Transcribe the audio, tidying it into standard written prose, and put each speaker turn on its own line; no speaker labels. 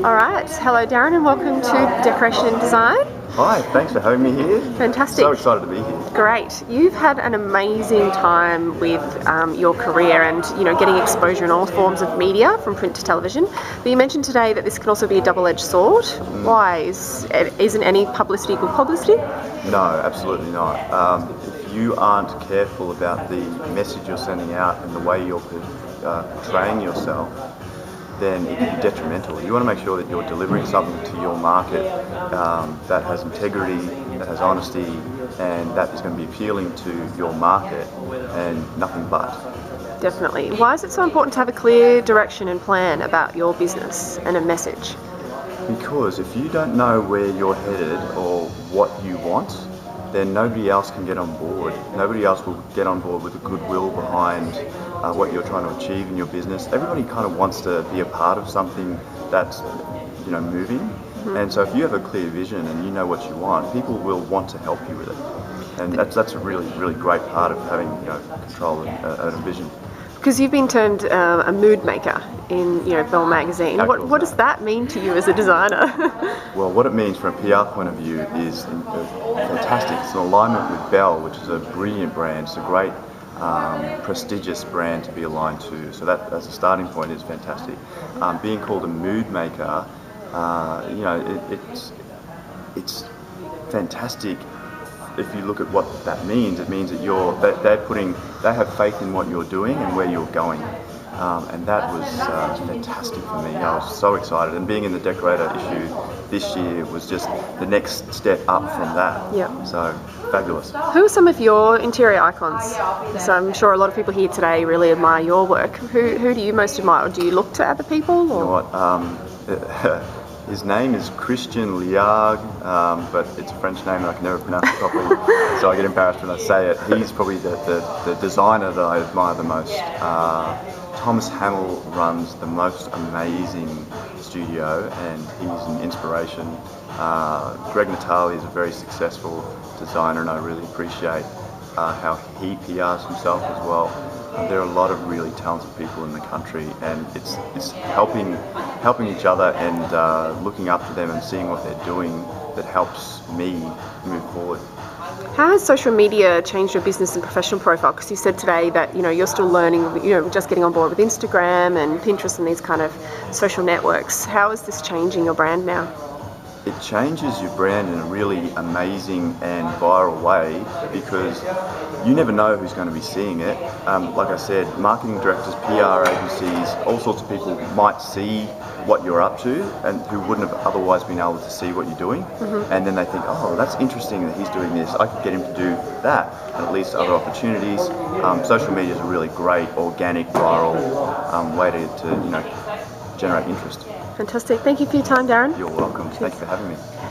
All right, hello Darren and welcome to Decoration and Design.
Hi, thanks for having me here.
Fantastic.
So excited to be here.
Great. You've had an amazing time with your career and getting exposure in all forms of media from print to television. But you mentioned today that this can also be a double-edged sword. Why? Isn't any publicity good publicity?
No, absolutely not. If you aren't careful about the message you're sending out and the way you're portraying yourself, then it can be detrimental. You want to make sure that you're delivering something to your market that has integrity, that has honesty, and that is going to be appealing to your market and nothing but.
Definitely. Why is it so important to have a clear direction and plan about your business and a message?
Because if you don't know where you're headed or what you want, then nobody else can get on board. Nobody else will get on board with a goodwill behind what you're trying to achieve in your business. Everybody kind of wants to be a part of something that's moving. And so if you have a clear vision and you know what you want, people will want to help you with it. And that's a really, really great part of having control and a vision.
Because you've been termed a mood maker in Bell magazine. What does that mean to you as a designer?
Well, what it means from a PR point of view is fantastic. It's an alignment with Bell, which is a brilliant brand. It's a great, prestigious brand to be aligned to. So that, as a starting point, is fantastic. Being called a mood maker, it's fantastic. If you look at what that means, it means that they have faith in what you're doing and where you're going, and that was fantastic for me. I was so excited, and being in the Decorator issue this year was just the next step up from that.
Yeah.
So fabulous.
Who are some of your interior icons? So I'm sure a lot of people here today really admire your work. Who do you most admire? Or do you look to other people? Or?
You know what? His name is Christian Liag, but it's a French name and I can never pronounce it properly, so I get embarrassed when I say it. He's probably the designer that I admire the most. Thomas Hamill runs the most amazing studio and he's an inspiration. Greg Natali is a very successful designer and I really appreciate how he PRs himself as well. There are a lot of really talented people in the country, and it's helping each other and looking up to them and seeing what they're doing that helps me move forward.
How has social media changed your business and professional profile? Because you said today that you're still learning, just getting on board with Instagram and Pinterest and these kind of social networks. How is this changing your brand now?
It changes your brand in a really amazing and viral way because you never know who's going to be seeing it. Like I said, marketing directors, PR agencies, all sorts of people might see what you're up to and who wouldn't have otherwise been able to see what you're doing. And then they think, oh, that's interesting that he's doing this. I could get him to do that. And it leads to other opportunities. Social media is a really great, organic, viral way to generate interest.
Fantastic. Thank you for your time, Darren.
You're welcome. Thank you for having me.